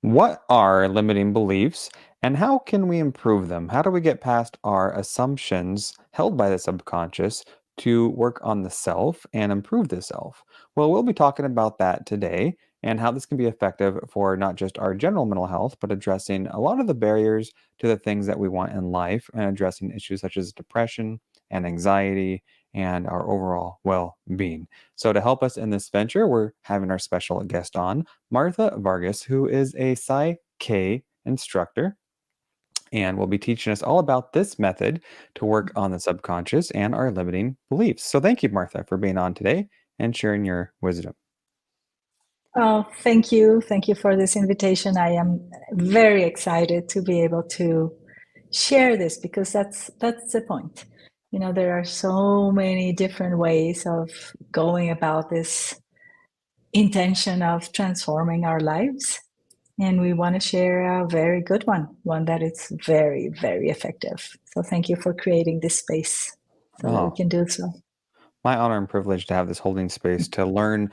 What are limiting beliefs and how can we improve them? How do we get past our assumptions held by the subconscious to work on the self and improve the self? Well, we'll be talking about that today and how this can be effective for not just our general mental health, but addressing a lot of the barriers to the things that we want in life and addressing issues such as depression and anxiety and our overall well being. So, to help us in this venture, we're having our special guest on. Martha Vargas, who is a PSYCH-K instructor, and will be teaching us all about this method to work on the subconscious and our limiting beliefs. So, thank you, Martha, for being on today and sharing your wisdom. Oh, thank you. Thank you for this invitation. I am very excited to be able to share this because that's the point. There are so many different ways of going about this intention of transforming our lives. And we want to share a very good one that is very, very effective. So thank you for creating this space so that we Oh, can do so. my honor and privilege to have this holding space to learn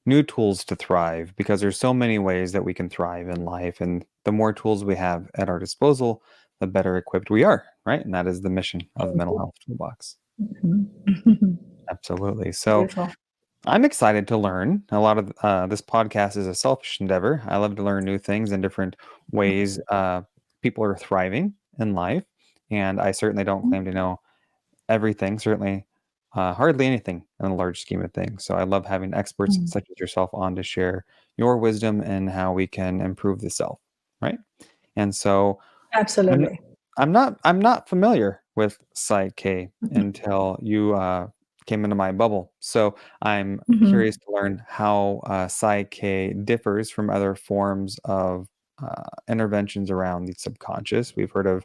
new tools to thrive because there's so many ways that we can thrive in life. And the more tools we have at our disposal, the better equipped we are, right? And that is the mission of the Thank Mental you. Health Toolbox. Mhm. Absolutely. So, Beautiful. I'm excited to learn. A lot of this podcast is a selfish endeavor. I love to learn new things in different ways people are thriving in life. And I certainly don't claim to know everything, certainly hardly anything in the large scheme of things. So I love having experts Mm. such as yourself on to share your wisdom and how we can improve the self, right? And so I'm Absolutely. I'm not familiar with Psych-K Mhm. until you came into my bubble. So I'm Mhm. curious to learn how Psych-K differs from other forms of interventions around the subconscious. We've heard of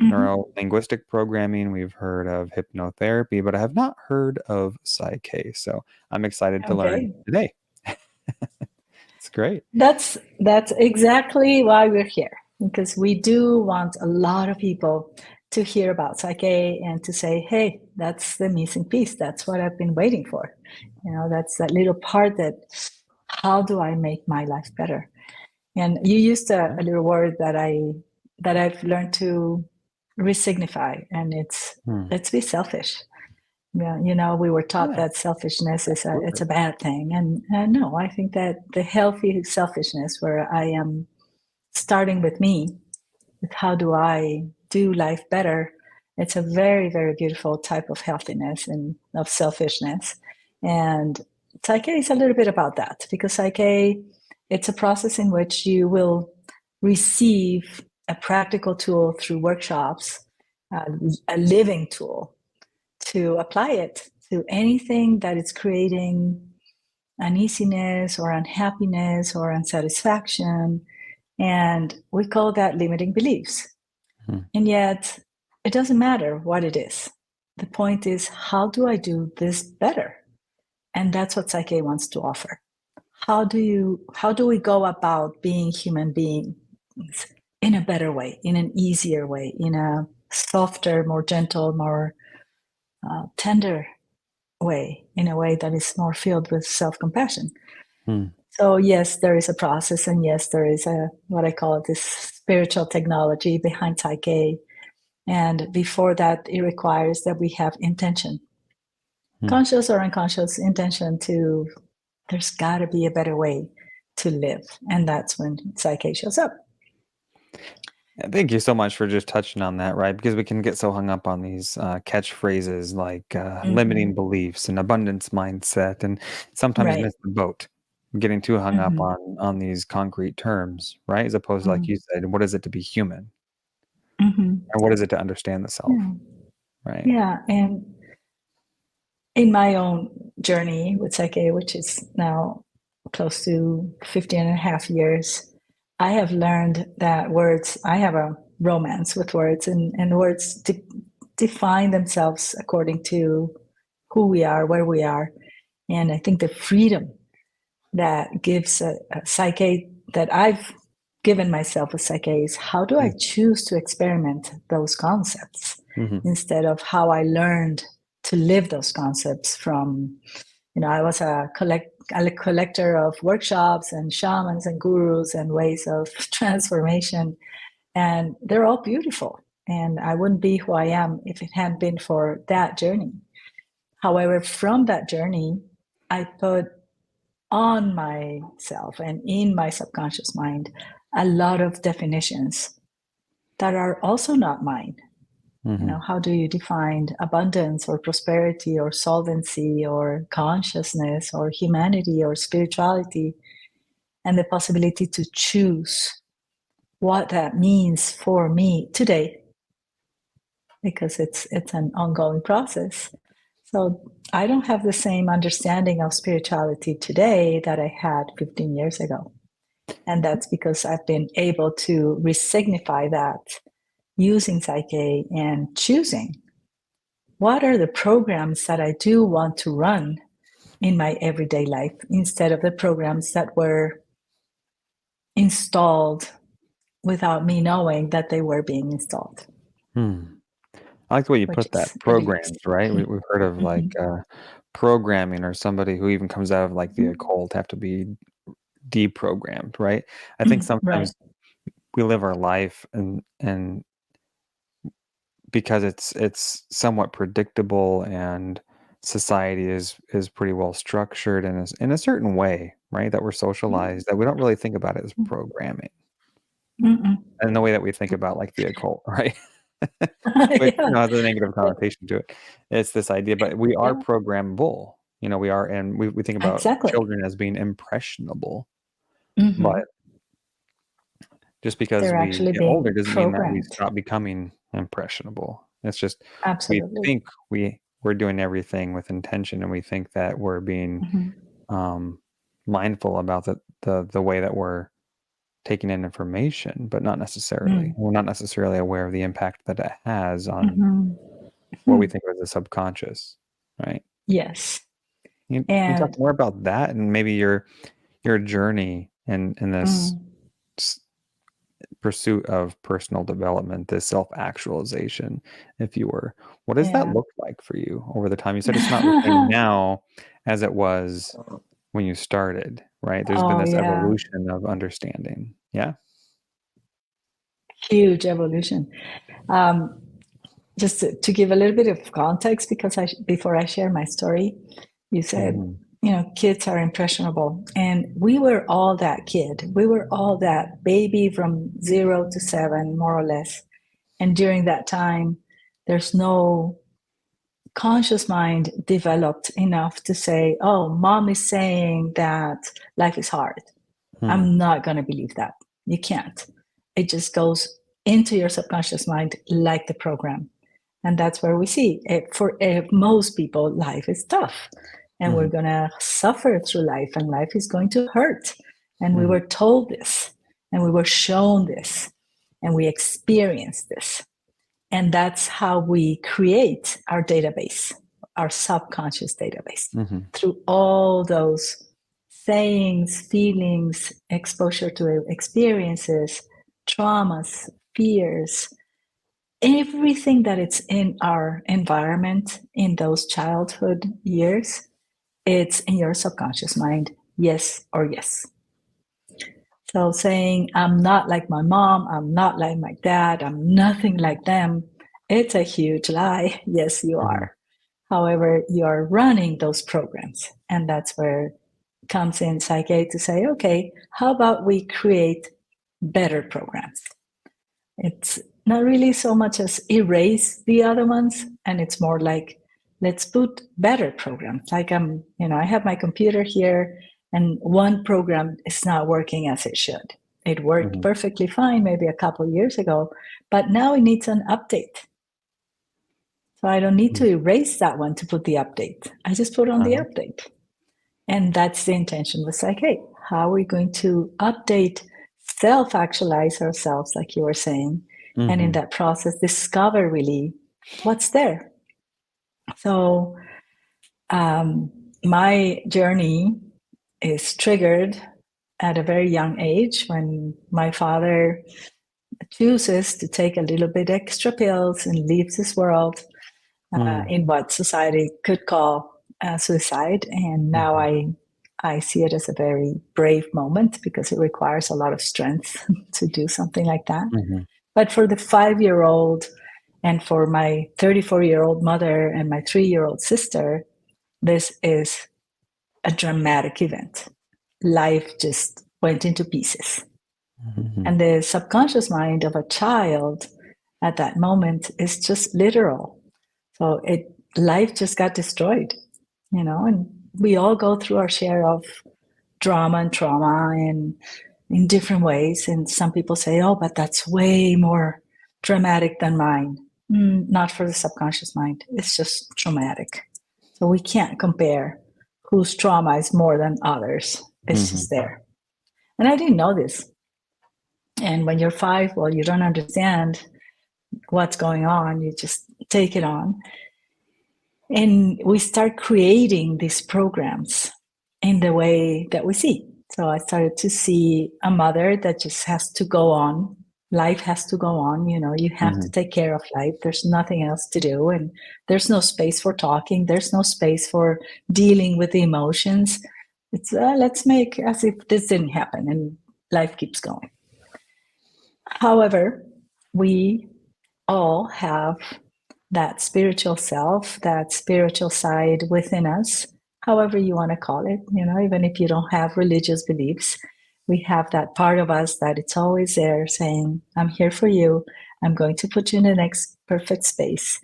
Mhm. neuro-linguistic programming, we've heard of hypnotherapy, but I have not heard of Psych-K. So I'm excited to learn Okay. today. It's great. That's exactly why we're here, because we do want a lot of people to hear about Psyche and to say, hey, that's the missing piece. That's what I've been waiting for. That's that little part that how do I make my life better? And you used a little word that I've learned to resignify, and it's Hmm. let's be selfish. Yeah, we were taught Yeah, that selfishness is it's absolutely. a bad thing, and no, I think that the healthy selfishness, where I am starting with me, with how do I do life better, it's a very, very beautiful type of healthiness and of selfishness. And Psyche is a little bit about that because Psyche, it's a process in which you will receive a practical tool through workshops, a living tool to apply it to anything that is creating uneasiness or unhappiness or unsatisfaction. And we call that limiting beliefs. Hmm. And yet, it doesn't matter what it is. The point is, how do I do this better? And that's what Psyche wants to offer. How do we go about being human beings in a better way, in an easier way, in a softer, more gentle, more tender way, in a way that is more filled with self-compassion? Hmm. So yes, there is a process, and yes, there is a what I call this spiritual technology behind Psyche. And before that, it requires that we have intention, Hmm. conscious or unconscious intention to. There's got to be a better way to live, and that's when Psyche shows up. Yeah, thank you so much for just touching on that, right? Because we can get so hung up on these catchphrases like limiting Mm-hmm. beliefs and abundance mindset, and sometimes Right. miss the boat, getting too hung up Mm-hmm. on these concrete terms, right? As opposed to, like Mm-hmm. you said, what is it to be human, Mm-hmm. and what is it to understand the self, Yeah. right? Yeah. And in my own journey with Psyche, which is now close to 15 and a half years, I have learned that words, I have a romance with words, and words define themselves according to who we are, where we are. And I think the freedom that gives a Psyche, that I've given myself a Psyche, is how do I choose to experiment those concepts Mm-hmm. instead of how I learned to live those concepts from I was a collector of workshops and shamans and gurus and ways of transformation, and they're all beautiful. And I wouldn't be who I am if it hadn't been for that journey. However, from that journey, I put on myself and in my subconscious mind a lot of definitions that are also not mine. How do you define abundance or prosperity or solvency or consciousness or humanity or spirituality, and the possibility to choose what that means for me today, because it's an ongoing process. So I don't have the same understanding of spirituality today that I had 15 years ago. And that's because I've been able to resignify that using PSYCH-K and choosing what are the programs that I do want to run in my everyday life instead of the programs that were installed without me knowing that they were being installed. I like the way you put that, programs, right? We've heard of like programming, or somebody who even comes out of like the occult have to be deprogrammed, right? I think sometimes we live our life and because it's somewhat predictable and society is pretty well structured in a certain way, right? That we're socialized, that we don't really think about it as programming. And the way that we think about like the occult, right? Which has a negative connotation to it. It's this idea, but we are programmable. We are, and we think about children as being impressionable. But just because we get older doesn't mean that we stop becoming impressionable. It's just we think we're doing everything with intention, and we think that we're being mindful about the way that we're taking in information, but not necessarily. We're not necessarily aware of the impact that it has on what we think of as the subconscious, right? Yes. Can you talk more about that and maybe your journey in this pursuit of personal development, this self-actualization, if you were? What does that look like for you over the time? You said it's not the same now as it was when you started, right? There's been this evolution of understanding. Yeah. Huge evolution. Just to give a little bit of context, because before I share my story, you said, kids are impressionable. And we were all that kid. We were all that baby from 0 to 7, more or less. And during that time, there's no conscious mind developed enough to say, oh, mom is saying that life is hard. I'm not going to believe that. You can't. It just goes into your subconscious mind like the program. And that's where we see it. For most people, life is tough. And we're going to suffer through life, and life is going to hurt. And we were told this, and we were shown this, and we experienced this. And that's how we create our database, our subconscious database, through all those sayings, feelings, exposure to experiences, traumas, fears, everything that it's in our environment in those childhood years, it's in your subconscious mind, yes or yes. So saying, I'm not like my mom, I'm not like my dad, I'm nothing like them, it's a huge lie. Yes, you are. However, you are running those programs. And that's where comes in PSYCH-K to say, okay, how about we create better programs? It's not really so much as erase the other ones, and it's more like, let's put better programs. Like I have my computer here, and one program is not working as it should. It worked perfectly fine maybe a couple of years ago, but now it needs an update. So I don't need to erase that one to put the update. I just put on the update. And that's the intention with PSYCH-K. How are we going to update, self-actualize ourselves, like you were saying, and in that process, discover really what's there. So my journey is triggered at a very young age when my father chooses to take a little bit extra pills and leaves this world in what society could call suicide, and now I see it as a very brave moment because it requires a lot of strength to do something like that. Mm-hmm. But for the 5-year-old and for my 34-year-old mother and my 3-year-old sister, this is a dramatic event. Life just went into pieces. Mm-hmm. And the subconscious mind of a child at that moment is just literal. So life just got destroyed, and we all go through our share of drama and trauma and in different ways. And some people say, oh, but that's way more dramatic than mine. Not for the subconscious mind. It's just traumatic. So we can't compare whose trauma is more than others. It's just there. And I didn't know this. And when you're 5, well, you don't understand what's going on. You just take it on. And we start creating these programs in the way that we see. So I started to see a mother that just has to go on. Life has to go on. You have to take care of life. There's nothing else to do. And there's no space for talking. There's no space for dealing with the emotions. It's let's make as if this didn't happen, and life keeps going. However, we all have that spiritual self, that spiritual side within us, however you want to call it, even if you don't have religious beliefs, we have that part of us that it's always there saying, I'm here for you. I'm going to put you in the next perfect space.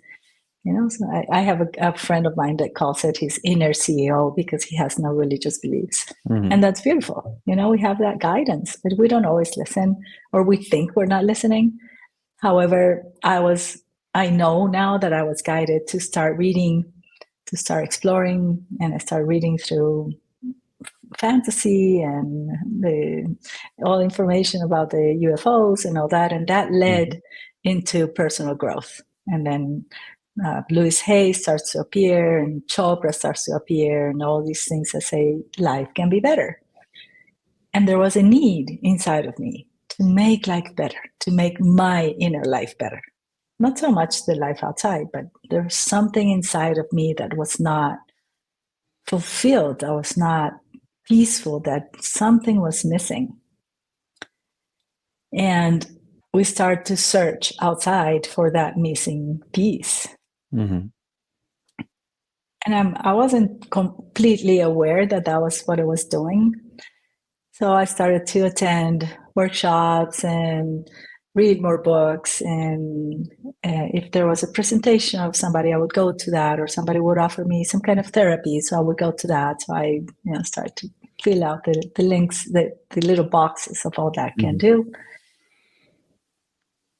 So I have a friend of mine that calls it his inner CEO because he has no religious beliefs. Mm-hmm. And that's beautiful. We have that guidance, but we don't always listen, or we think we're not listening. However, I know now that I was guided to start reading, to start exploring, and I started reading through fantasy and all information about the UFOs and all that, and that led into personal growth. And then Louis Hay starts to appear, and Chopra starts to appear, and all these things that say life can be better. And there was a need inside of me to make life better, to make my inner life better. Not so much the life outside, but there was something inside of me that was not fulfilled, that was not peaceful, that something was missing. And we start to search outside for that missing piece. Mm-hmm. And I wasn't completely aware that was what I was doing. So I started to attend workshops and read more books. And if there was a presentation of somebody, I would go to that, or somebody would offer me some kind of therapy. So I would go to that. So I started to fill out the links, the little boxes of all that can do.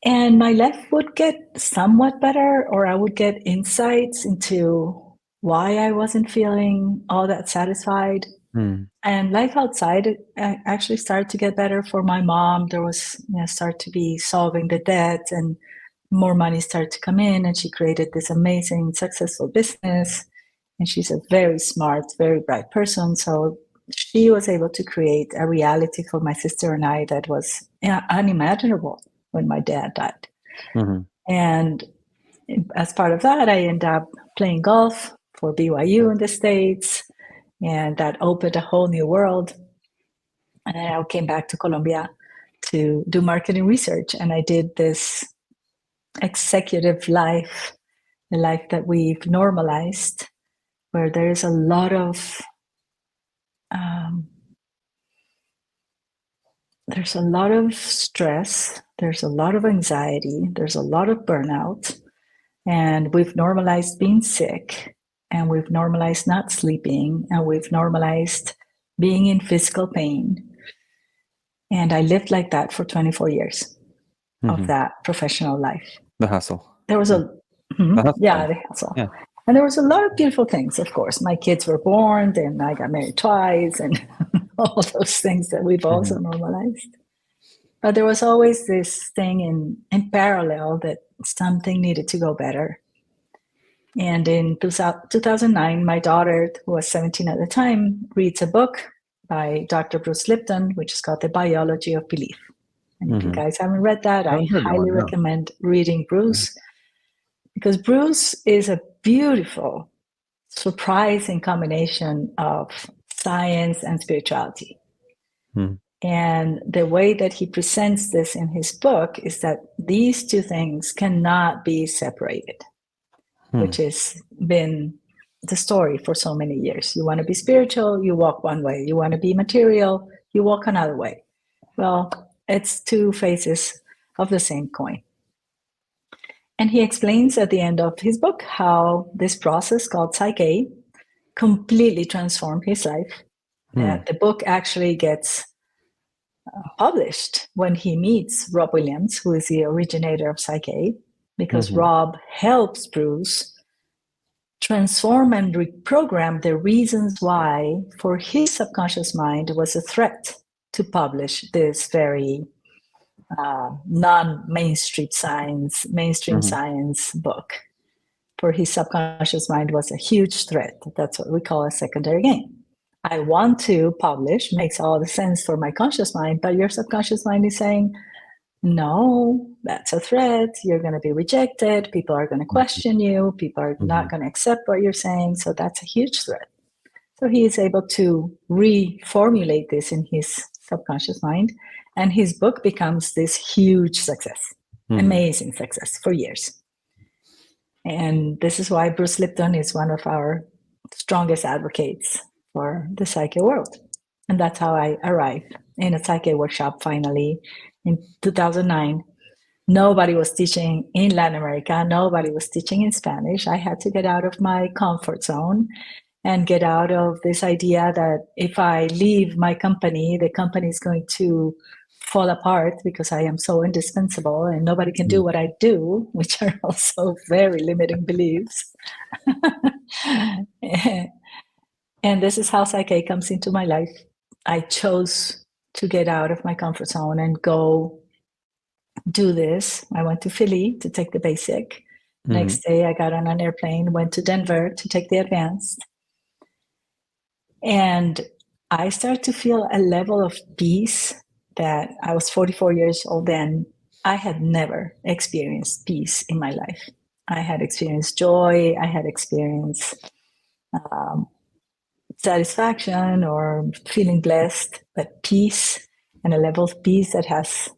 And my life would get somewhat better, or I would get insights into why I wasn't feeling all that satisfied. And life outside actually started to get better for my mom. There was, start to be solving the debt, and more money started to come in, and she created this amazing, successful business. And she's a very smart, very bright person. So she was able to create a reality for my sister and I that was unimaginable when my dad died. And as part of that, I ended up playing golf for BYU in the States. And that opened a whole new world. And then I came back to Colombia to do marketing research. And I did this executive life, the life that we've normalized, where there is a lot of there's a lot of stress, there's a lot of anxiety, there's a lot of burnout, and we've normalized being sick, and we've normalized not sleeping, and we've normalized being in physical pain. And I lived like that for 24 years of that professional life. The hustle. There was the hustle. Yeah. And there was a lot of beautiful things, of course. My kids were born, and I got married twice, and all those things that we've also normalized. But there was always this thing in parallel that something needed to go better. And in 2009, my daughter, who was 17 at the time, reads a book by Dr. Bruce Lipton, which is called The Biology of Belief. And if you guys haven't read that, I highly recommend reading Bruce, because Bruce is a beautiful surprising combination of science and spirituality. Hmm. And the way that he presents this in his book is that these two things cannot be separated, which has been the story for so many years. You want to be spiritual, you walk one way. You want to be material, you walk another way. Well, it's two faces of the same coin. And he explains at the end of his book how this process called PSYCH-K completely transformed his life. The book actually gets published when he meets Rob Williams, who is the originator of PSYCH-K, because Rob helps Bruce transform and reprogram the reasons why, for his subconscious mind, was a threat to publish this very non-mainstream science book. For his subconscious mind was a huge threat. That's what we call a secondary gain. I want to publish, makes all the sense for my conscious mind, but your subconscious mind is saying, no, that's a threat. You're going to be rejected. People are going to question you. People are not going to accept what you're saying. So that's a huge threat. So he is able to reformulate this in his subconscious mind. And his book becomes this huge success, amazing success for years. And this is why Bruce Lipton is one of our strongest advocates for the PSYCH-K world. And that's how I arrived in a PSYCH-K workshop finally in 2009. Nobody was teaching in Latin America. Nobody was teaching in Spanish. I had to get out of my comfort zone and get out of this idea that if I leave my company, the company is going to fall apart because I am so indispensable and nobody can do what I do, which are also very limiting beliefs. And this is how PSYCH-K comes into my life. I chose to get out of my comfort zone and go do this. I went to Philly to take the basic. Next day, I got on an airplane, went to Denver to take the advanced. And I started to feel a level of peace that I was 44 years old then. I had never experienced peace in my life. I had experienced joy. I had experienced satisfaction or feeling blessed, but peace and a level of peace that has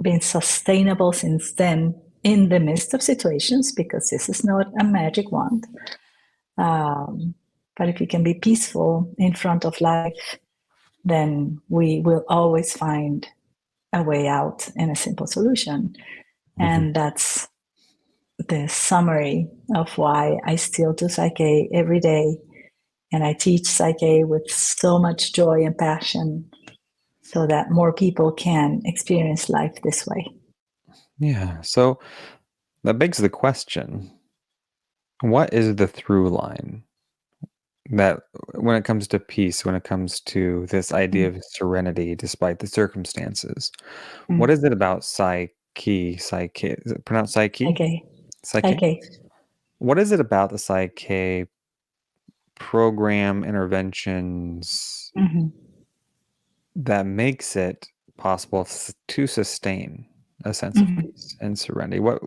been sustainable since then in the midst of situations, because this is not a magic wand. But if we can be peaceful in front of life, then we will always find a way out and a simple solution. And that's the summary of why I still do PSYCH-K every day. And I teach PSYCH-K with so much joy and passion so that more people can experience life this way. Yeah. So that begs the question, what is the through line that when it comes to peace, when it comes to this idea of serenity despite the circumstances, what is it about PSYCH-K? Is it pronounced PSYCH-K? PSYCH-K. What is it about the PSYCH-K program interventions that makes it possible to sustain a sense of peace and serenity? What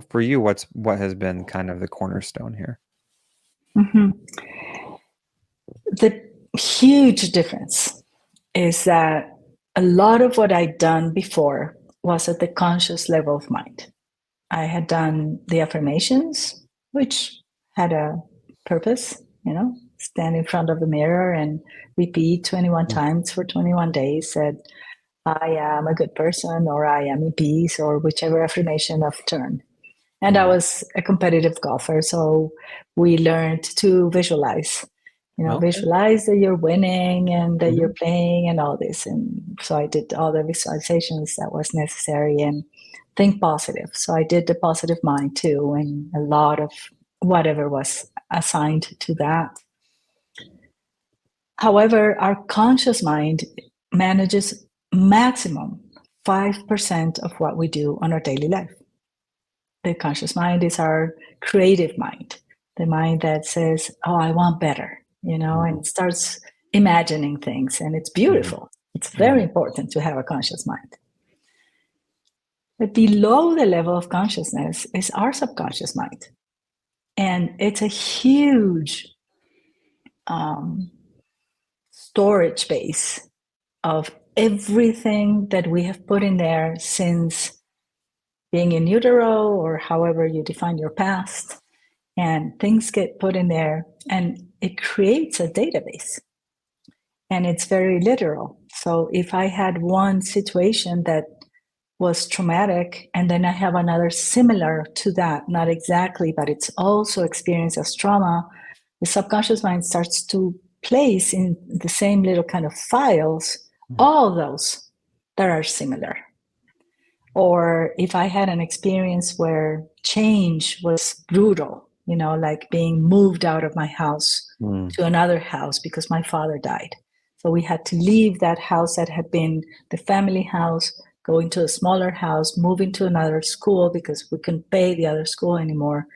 for you, what has been kind of the cornerstone here? The huge difference is that a lot of what I'd done before was at the conscious level of mind. I had done the affirmations, which had a purpose, stand in front of the mirror and repeat 21 times for 21 days that I am a good person, or I am in peace, or whichever affirmation of turn. And I was a competitive golfer, so we learned to visualize. Visualize that you're winning and that you're playing and all this. And so I did all the visualizations that was necessary and think positive. So I did the positive mind too, and a lot of whatever was assigned to that. However, our conscious mind manages maximum 5% of what we do on our daily life. The conscious mind is our creative mind, the mind that says, oh, I want better, and starts imagining things. And it's beautiful. It's very important to have a conscious mind. But below the level of consciousness is our subconscious mind. And it's a huge storage base of everything that we have put in there since being in utero, or however you define your past. And things get put in there, and it creates a database. And it's very literal. So if I had one situation that was traumatic, and then I have another similar to that, not exactly, but it's also experienced as trauma, the subconscious mind starts to place in the same little kind of files all those that are similar. Or if I had an experience where change was brutal, like being moved out of my house to another house because my father died. So we had to leave that house that had been the family house, go into a smaller house, move into another school because we couldn't pay the other school anymore.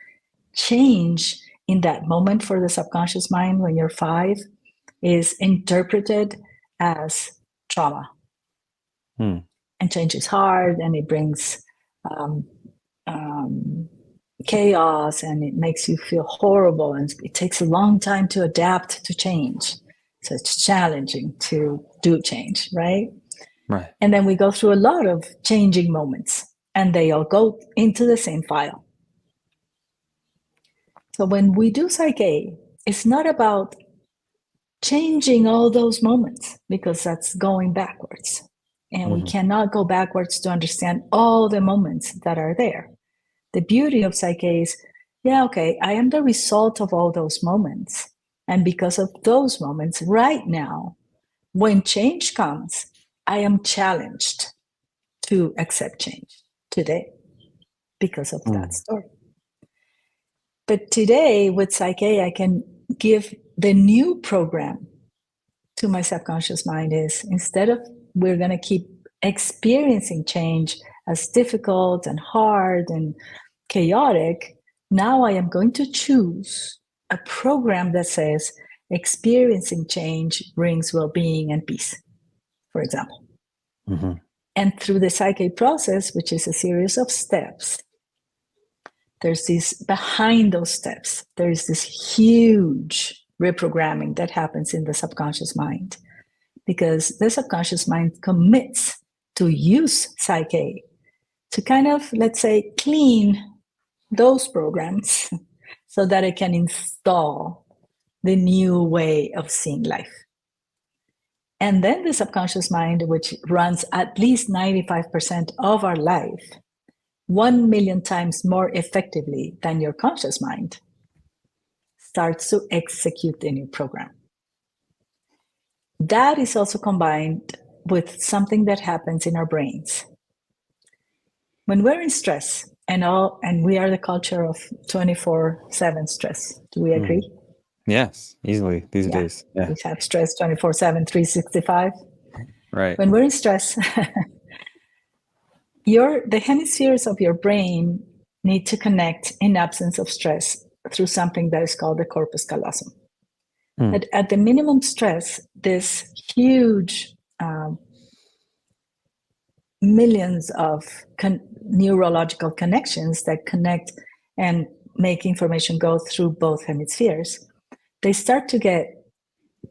Change in that moment for the subconscious mind when you're 5 is interpreted as trauma. And change is hard, and it brings chaos, and it makes you feel horrible, and it takes a long time to adapt to change. So it's challenging to do change, right? Right. And then we go through a lot of changing moments, and they all go into the same file. So when we do Psych-K, it's not about changing all those moments, because that's going backwards. And we cannot go backwards to understand all the moments that are there. The beauty of Psych-K is, I am the result of all those moments. And because of those moments, right now, when change comes, I am challenged to accept change today because of that story. But today with Psych-K, I can give the new program to my subconscious mind is, instead of we're going to keep experiencing change as difficult and hard and chaotic, now I am going to choose a program that says experiencing change brings well-being and peace, for example. And through the Psych-K process, which is a series of steps, there's this, behind those steps, there's this huge reprogramming that happens in the subconscious mind, because the subconscious mind commits to use Psych-K to kind of, let's say, clean those programs so that it can install the new way of seeing life. And then the subconscious mind, which runs at least 95% of our life, 1 million times more effectively than your conscious mind, starts to execute the new program. That is also combined with something that happens in our brains. When we're in stress, and we are the culture of 24/7 stress. Do we agree? Yes, easily these days. Yeah. We have stress 24/7, 365. Right. When we're in stress, the hemispheres of your brain need to connect in absence of stress through something that is called the corpus callosum. At the minimum stress, this huge millions of neurological connections that connect and make information go through both hemispheres, they start to get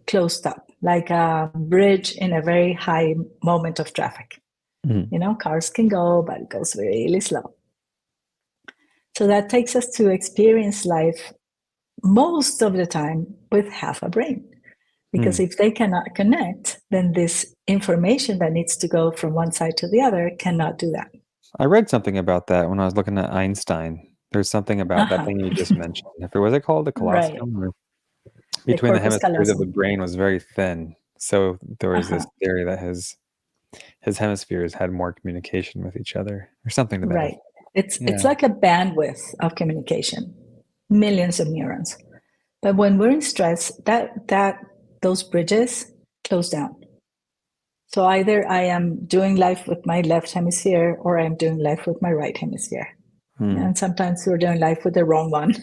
closed up, like a bridge in a very high moment of traffic. Cars can go, but it goes really slow. So that takes us to experience life most of the time with half a brain. Because if they cannot connect, then this information that needs to go from one side to the other cannot do that. I read something about that when I was looking at Einstein. There's something about that thing you just mentioned. Was it called the colosseum? Right. Between the hemispheres of the brain was very thin. So there was this theory that his hemispheres had more communication with each other, or something to that. Right. It's like a bandwidth of communication, millions of neurons. But when we're in stress, those bridges close down. So either I am doing life with my left hemisphere, or I'm doing life with my right hemisphere. And sometimes we're doing life with the wrong one.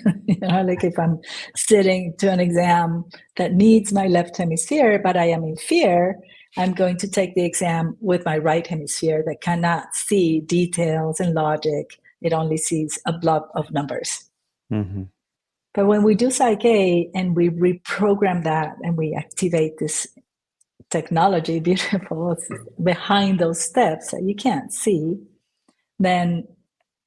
Like if I'm sitting to an exam that needs my left hemisphere, but I am in fear, I'm going to take the exam with my right hemisphere that cannot see details and logic. It only sees a blob of numbers. But when we do Psych-K and we reprogram that and we activate this technology, beautiful, behind those steps that you can't see, then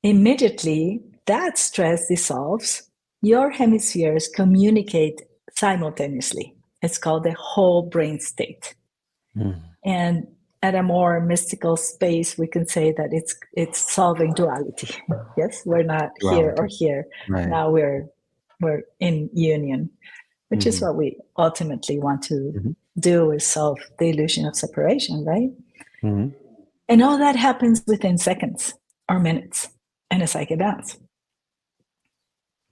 immediately that stress dissolves. Your hemispheres communicate simultaneously. It's called the whole brain state. And at a more mystical space, we can say that it's solving duality. Yes, we're not here or Duality. here. Right. Now we're in union, which is Mhm. what we ultimately want to Mhm. do, is solve the illusion of separation, right? Mhm. And all that happens within seconds or minutes in a psychic dance.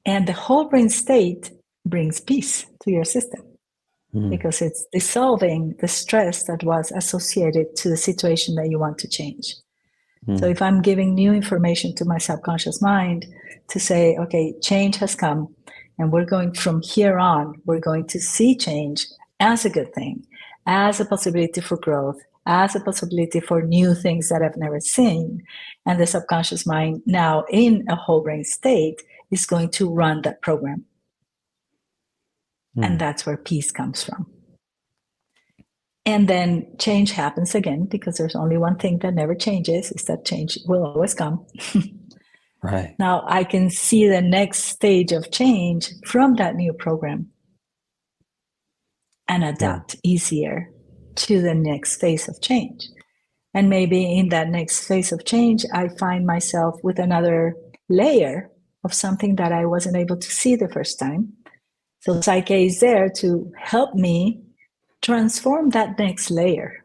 And the whole brain state brings peace to your system because it's dissolving the stress that was associated to the situation that you want to change. So if I'm giving new information to my subconscious mind to say, okay, change has come, and we're going from here on, we're going to see change as a good thing, as a possibility for growth, as a possibility for new things that I've never seen. And the subconscious mind, now in a whole brain state, is going to run that program. And that's where peace comes from. And then change happens again, because there's only one thing that never changes, is that change will always come. Right. Now I can see the next stage of change from that new program and adapt easier to the next phase of change. And maybe in that next phase of change, I find myself with another layer of something that I wasn't able to see the first time. So Psyche is there to help me transform that next layer.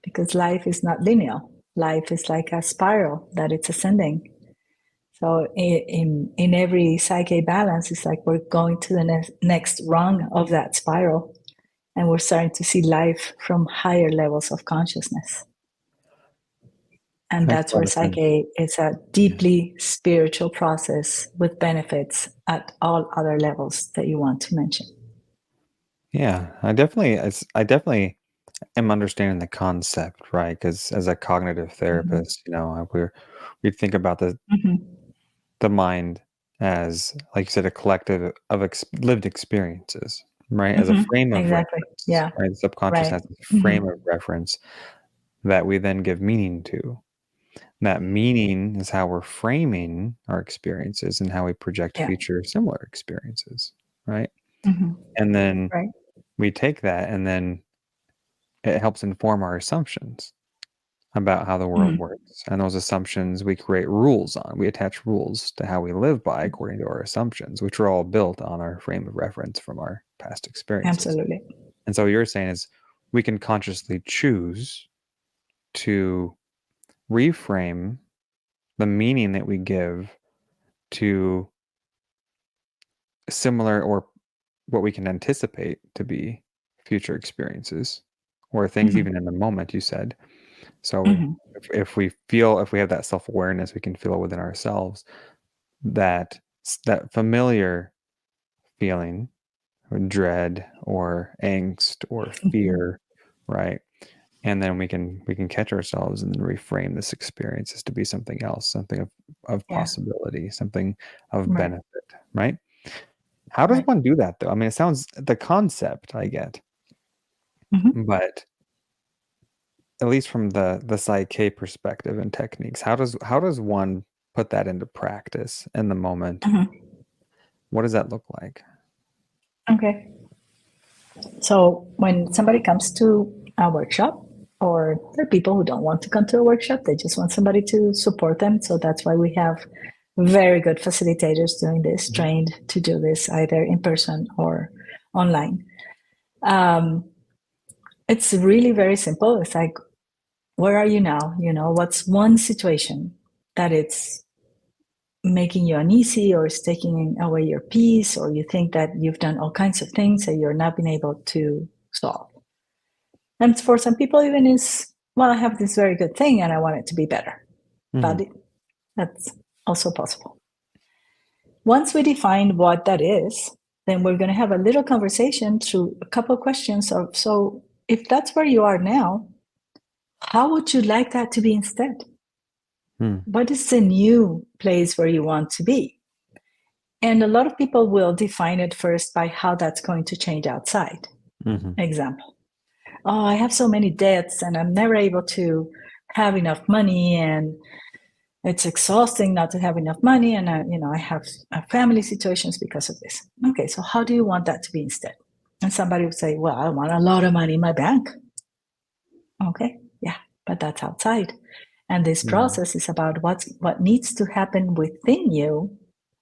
Because life is not linear. Life is like a spiral that it's ascending. So in every Psyche balance, it's like we're going to the next rung of that spiral, and we're starting to see life from higher levels of consciousness. And Makes that's a lot where of sense. Psyche is a deeply spiritual process with benefits at all other levels that you want to mention. Yeah, I definitely am understanding the concept, right? Because as a cognitive Mm-hmm. therapist, we think about Mm-hmm. the mind as, like you said, a collective of lived experiences, right? As a Mm-hmm. frame of Exactly. reference, Yeah. right? The subconscious Right. has a Mm-hmm. frame of reference that we then give meaning to. That meaning is how we're framing our experiences and how we project Yeah. future similar experiences, right? Mm-hmm. And then Right. we take that and then it helps inform our assumptions about how the world Mm-hmm. works. And those assumptions we create rules on. We attach rules to how we live by according to our assumptions, which are all built on our frame of reference from our past experiences. Absolutely. And so what you're saying is we can consciously choose to reframe the meaning that we give to similar or what we can anticipate to be future experiences or things Mm-hmm. even in the moment, you said. So Mm-hmm. if we have that self-awareness, we can feel within ourselves that that familiar feeling or dread or angst or Mm-hmm. fear, right? And then we can catch ourselves and then reframe this experience as to be something else, something of Yeah. possibility, something of Right. benefit, right? How does Right. one do that though? I mean, it sounds the concept I get, Mm-hmm. but at least from the Psyche perspective and techniques, how does one put that into practice in the moment? Mm-hmm. What does that look like? Okay. So when somebody comes to a workshop, or there are people who don't want to come to a workshop, they just want somebody to support them. So that's why we have very good facilitators doing this, Mhm. trained to do this either in person or online. Um, it's really very simple. It's like, where are you now? What's one situation that it's making you uneasy, or is taking away your peace, or you think that you've done all kinds of things that you're not being able to solve? And for some people, even is, well, I have this very good thing and I want it to be better. But Mhm. that's also possible. Once we define what that is, then we're going to have a little conversation through a couple of questions of, so if that's where you are now, how would you like that to be instead? Mm. What is the new place where you want to be? And a lot of people will define it first by how that's going to change outside. Hmm. Example. Oh, I have so many debts and I'm never able to have enough money, and it's exhausting not to have enough money, and I have family situations because of this. Okay, so how do you want that to be instead? And somebody would say, well, I want a lot of money in my bank. Okay, yeah, but that's outside. And this process is about what needs to happen within you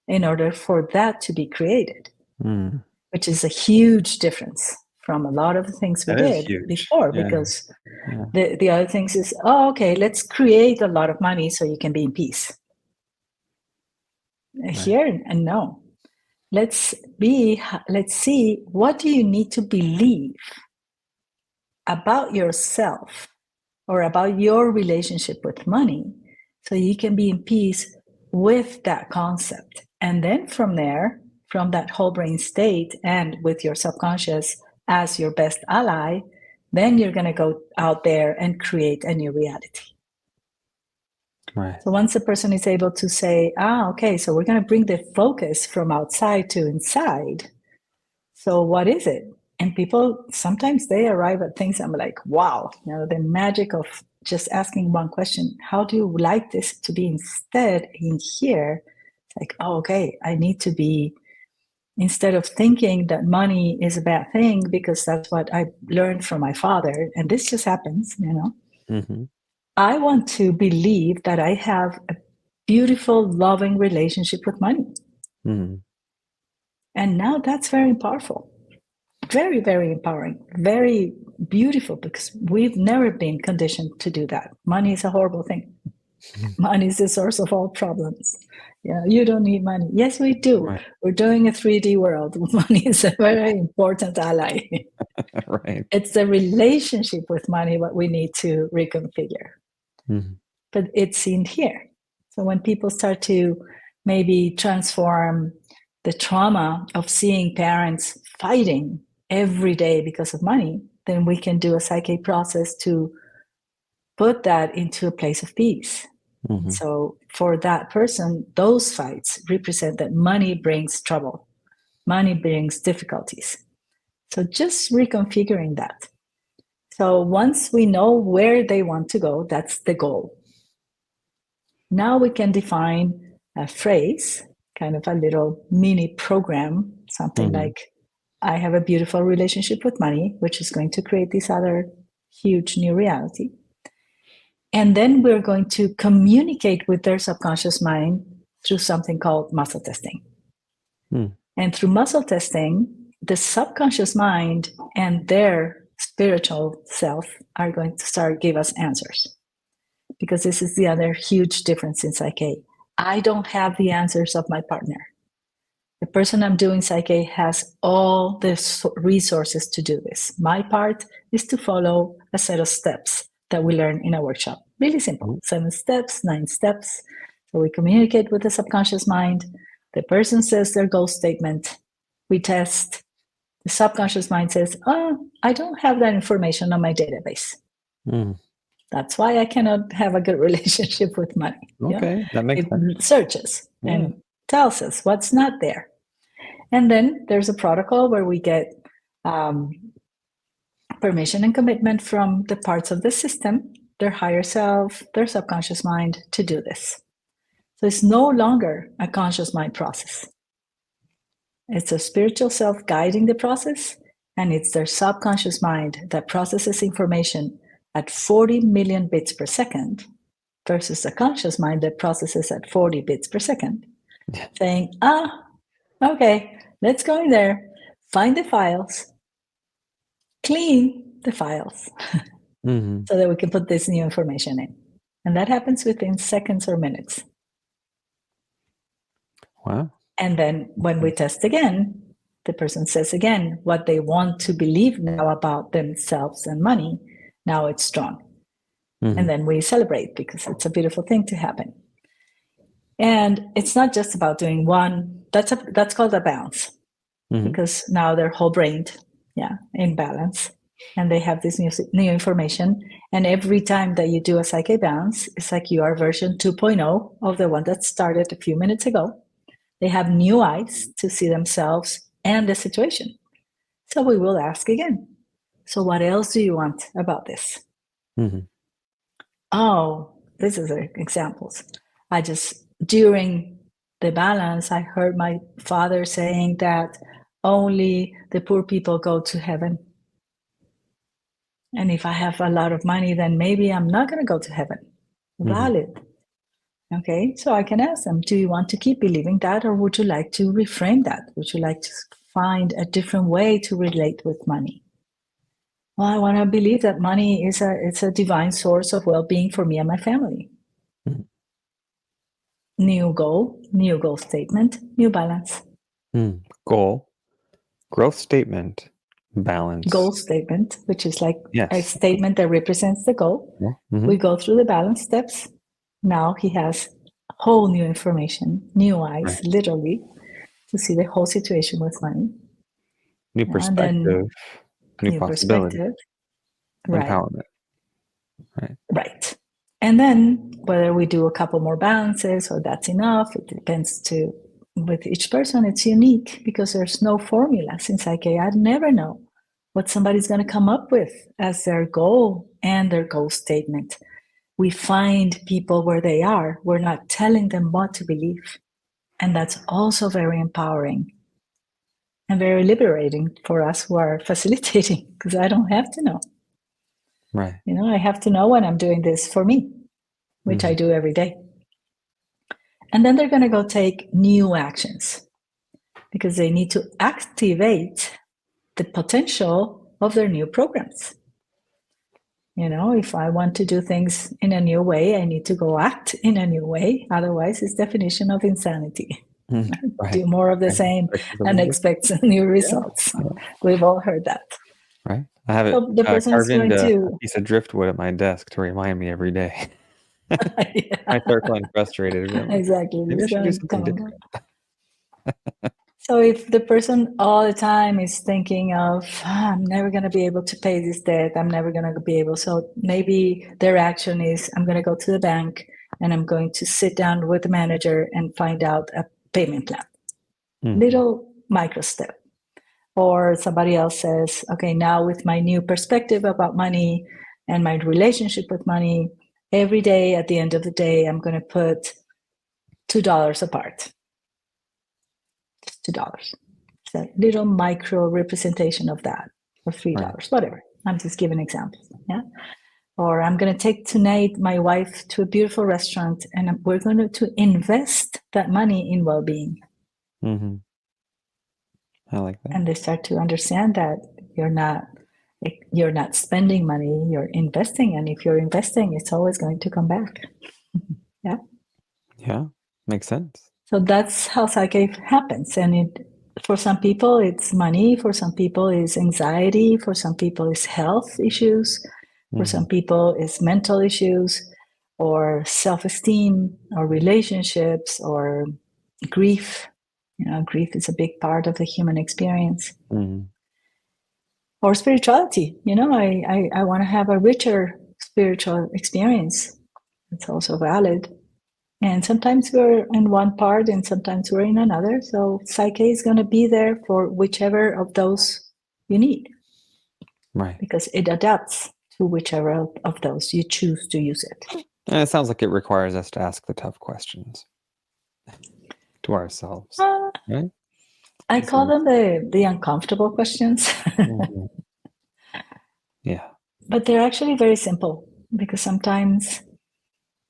in order for that to be created, Mm. which is a huge difference from a lot of the things we That is did huge. before. Yeah. Because Yeah. the other things is, oh, okay, let's create a lot of money so you can be in peace. Right. Here and no. Let's see, what do you need to believe about yourself or about your relationship with money so you can be in peace with that concept. And then from there, from that whole brain state and with your subconscious as your best ally, then you're going to go out there and create a new reality. Right. So once a person is able to say, okay, so we're going to bring the focus from outside to inside. So what is it? And people, sometimes they arrive at things, I'm like, wow, the magic of just asking one question, how do you like this to be instead in here? It's like, oh, okay, I need to be, instead of thinking that money is a bad thing because that's what I learned from my father, and this just happens, Mm-hmm. I want to believe that I have a beautiful, loving relationship with money. Mm-hmm. And now that's very powerful. Very, very empowering, very beautiful, because we've never been conditioned to do that. Money is a horrible thing. Money is the source of all problems. Yeah, you don't need money. Yes, we do. Right. We're doing a 3D world. Money is a very important ally. Right. It's the relationship with money what we need to reconfigure. Mm-hmm. But it's in here. So when people start to maybe transform the trauma of seeing parents fighting every day because of money, then we can do a PSYCH-K process to put that into a place of peace. Mm-hmm. So for that person, those fights represent that money brings trouble, money brings difficulties. So just reconfiguring that. So once we know where they want to go, that's the goal. Now we can define a phrase, kind of a little mini program, something Mm-hmm. like, I have a beautiful relationship with money, which is going to create this other huge new reality. And then we're going to communicate with their subconscious mind through something called muscle testing. Mm. And through muscle testing, the subconscious mind and their spiritual self are going to start give us answers. Because this is the other huge difference in PSYCH-K. I don't have the answers of my partner. The person I'm doing PSYCH-K has all the resources to do this. My part is to follow a set of steps that we learn in a workshop. Really simple, 7 steps, 9 steps. So we communicate with the subconscious mind. The person says their goal statement. We test. The subconscious mind says, I don't have that information on my database. Mm. That's why I cannot have a good relationship with money. Okay, that makes It sense. searches and tells us what's not there. And then there's a protocol where we get permission and commitment from the parts of the system, their higher self, their subconscious mind, to do this. So it's no longer a conscious mind process. It's a spiritual self guiding the process, and it's their subconscious mind that processes information at 40 million bits per second versus the conscious mind that processes at 40 bits per second, saying, okay, let's go in there, find the files, clean the files, Mm-hmm. so that we can put this new information in. And that happens within seconds or minutes. Wow. And then when we test again, the person says again what they want to believe now about themselves and money. Now it's strong. Mm-hmm. And then we celebrate because it's a beautiful thing to happen. And it's not just about doing one. That's called a bounce, because now they're whole brained, in balance, and they have this new information. And every time that you do a PSYCH-K bounce, it's like you are version 2.0 of the one that started a few minutes ago. They have new eyes to see themselves and the situation. So we will ask again. So what else do you want about this? Mhm. Oh, this is examples. During the balance, I heard my father saying that only the poor people go to heaven. And if I have a lot of money, then maybe I'm not going to go to heaven. Valid. Okay, so I can ask them, do you want to keep believing that, or would you like to reframe that? Would you like to find a different way to relate with money? Well, I want to believe that money is a divine source of well-being for me and my family. Mhm. New goal statement, new balance. Goal, growth statement, balance. Goal statement, which is like a Yes. statement that represents the goal. Mhm. We go through the balance steps. Now he has whole new information, new eyes, Right. literally, to see the whole situation with money. New And then perspective, new new possibility, perspective. Right. empowerment. Right. Right. And then whether we do a couple more balances or that's enough, it depends with each person. It's unique because there's no formula. Since PSYCH-K, I'd never know what somebody's going to come up with as their goal and their goal statement. We find people where they are. We're not telling them what to believe. And that's also very empowering and very liberating for us who are facilitating, because I don't have to know. Right. I have to know when I'm doing this for me, which I do every day. And then they're going to go take new actions because they need to activate the potential of their new programs. If I want to do things in a new way, I need to go act in a new way. Otherwise, it's definition of insanity. Right. Do more of the same and expect new results. Yeah. We've all heard that. Right. I have it So the person is carved going into a to. piece of driftwood at my desk to remind me every day. Yeah, I start feeling frustrated. I'm like, exactly. maybe I It's should do going to something come and go. different. So if the person all the time is thinking of, I'm never going to be able to pay this debt, I'm never going to be able, so maybe their action is, I'm going to go to the bank and I'm going to sit down with the manager and find out a payment plan. Little micro step. Or somebody else says, okay, now with my new perspective about money and my relationship with money, every day at the end of the day, I'm going to put $2 apart. $2. It's a little micro representation of that, or $3, whatever. I'm just giving examples. Yeah. Or I'm going to take tonight my wife to a beautiful restaurant and we're going to invest that money in well-being. I like that. And they start to understand that you're not spending money, you're investing. And if you're investing, it's always going to come back. Yeah. Yeah. Makes sense. So that's how PSYCH-K happens. And for some people, it's money. For some people, it's anxiety. For some people, it's health issues. For some people, it's mental issues or self-esteem or relationships or grief. Grief is a big part of the human experience. Or spirituality. I want to have a richer spiritual experience. It's also valid. And sometimes we're in one part and sometimes we're in another. So PSYCH-K is going to be there for whichever of those you need. Right. Because it adapts to whichever of those you choose to use it. And it sounds like it requires us to ask the tough questions to ourselves. Right? I call them the uncomfortable questions. Yeah. But they're actually very simple because sometimes,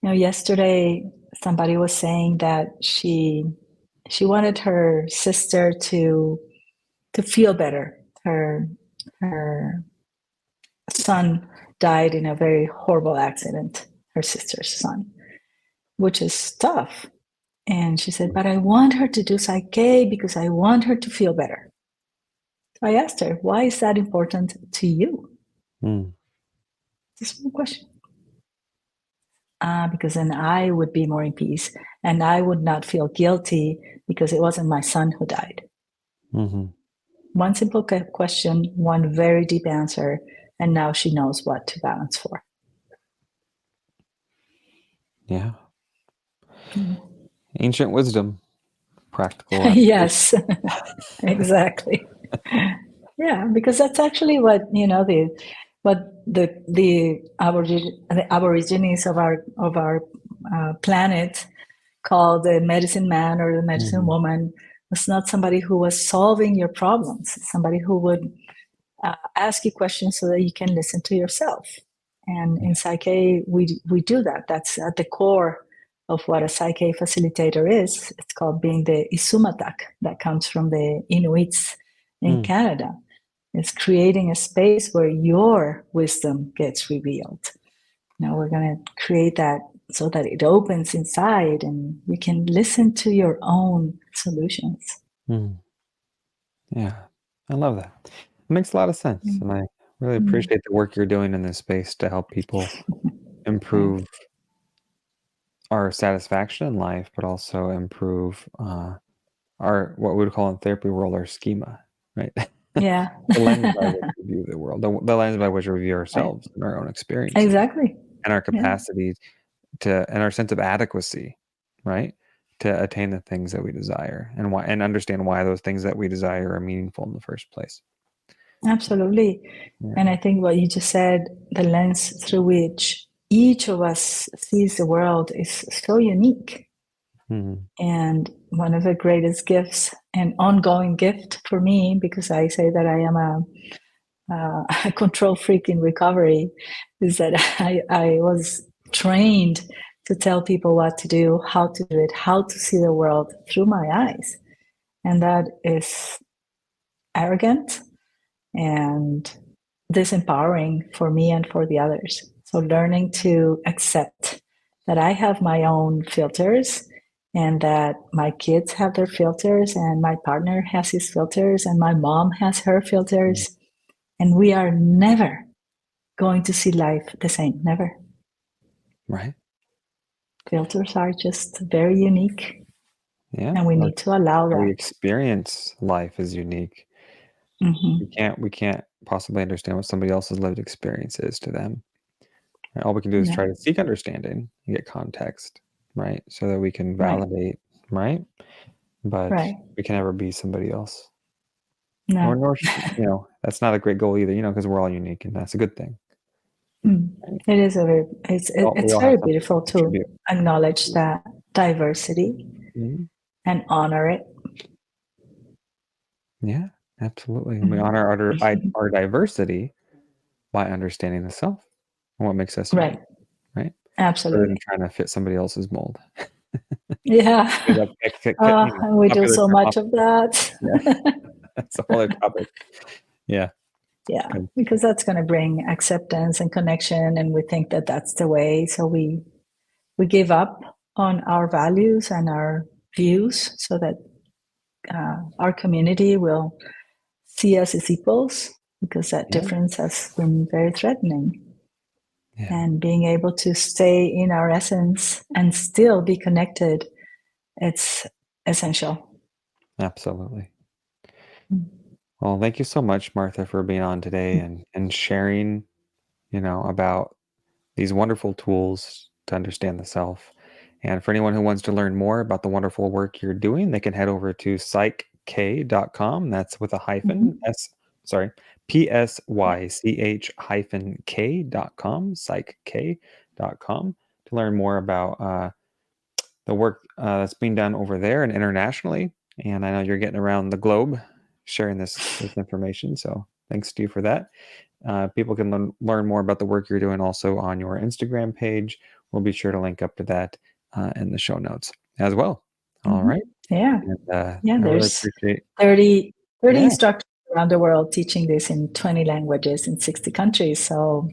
yesterday somebody was saying that she wanted her sister to feel better. Her son died in a very horrible accident, her sister's son, which is tough. And she said, but I want her to do PSYCH-K because I want her to feel better. So I asked her, why is that important to you? Just one question. Because then I would be more in peace and I would not feel guilty because it wasn't my son who died. One simple question, one very deep answer, and now she knows what to balance for. Yeah. Ancient wisdom. Practical application. Yes, exactly. Yeah, because that's actually what the aborigines of our planet called the medicine man or the medicine woman was not somebody who was solving your problems, somebody who would ask you questions so that you can listen to yourself. And in PSYCH-K, we do that. That's at the core of what a PSYCH-K facilitator is. It's called being the isumatak, that comes from the Inuits in Canada. It's creating a space where your wisdom gets revealed. Now we're going to create that so that it opens inside and you can listen to your own solutions. Yeah, I love that. It makes a lot of sense. And I really appreciate the work you're doing in this space to help people improve our satisfaction in life, but also improve our, what we would call in therapy world, our schema, right? Yeah. The lens by which we view the world, the lens by which we view ourselves and our own experiences. Exactly. And our capacity and our sense of adequacy, right? To attain the things that we desire and understand why those things that we desire are meaningful in the first place. Absolutely. Yeah. And I think what you just said, the lens through which each of us sees the world is so unique. And one of the greatest gifts and ongoing gift for me, because I say that I am a control freak in recovery, is that I was trained to tell people what to do, how to do it, how to see the world through my eyes. And that is arrogant and disempowering for me and for the others. So learning to accept that I have my own filters and that my kids have their filters and my partner has his filters and my mom has her filters. And we are never going to see life the same, never. Right. Filters are just very unique. Yeah. And we need to allow that. We experience life as unique. We can't possibly understand what somebody else's lived experience is to them. All we can do is try to seek understanding and get context, right? So that we can validate, right? But we can never be somebody else. No. Nor that's not a great goal either, because we're all unique and that's a good thing. It is it's very beautiful to acknowledge that diversity and honor it. Yeah, absolutely. And we honor our diversity by understanding the self and what makes us unique, right? Absolutely. Rather than trying to fit somebody else's mold. Yeah. We do so much of that. Yeah. That's a whole other topic. Yeah. Yeah, because that's going to bring acceptance and connection, and we think that that's the way. So we give up on our values and our views so that our community will see us as equals, because that difference has been very threatening. Yeah. And being able to stay in our essence and still be connected, it's essential. Absolutely. Well, thank you so much, Martha, for being on today and sharing, about these wonderful tools to understand the self. And for anyone who wants to learn more about the wonderful work you're doing, they can head over to PSYCH-K.com. That's with a hyphen, PSYCH-K.com, PSYCH-K.com, to learn more about the work that's being done over there and internationally. And I know you're getting around the globe sharing this information. So thanks to you for that. People can learn more about the work you're doing also on your Instagram page. We'll be sure to link up to that in the show notes as well. All right. Yeah. And, there's really 30 instructors around the world teaching this in 20 languages in 60 countries. So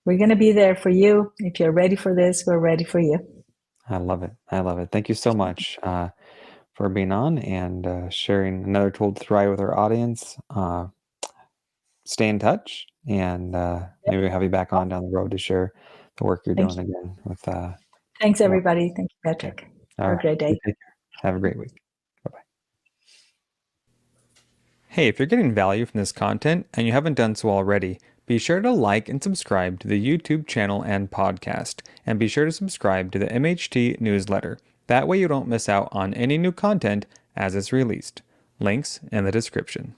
we're going to be there for you. If you're ready for this, we're ready for you. I love it. I love it. Thank you so much for being on and sharing another tool to thrive with our audience. Stay in touch, and maybe we'll have you back on down the road to share the work you're doing again with thanks everybody. Thank you, Patrick. Have a great day. Have a great week. Bye-bye. Hey, if you're getting value from this content and you haven't done so already, be sure to like and subscribe to the YouTube channel and podcast, and be sure to subscribe to the MHT newsletter. That way you don't miss out on any new content as it's released. Links in the description.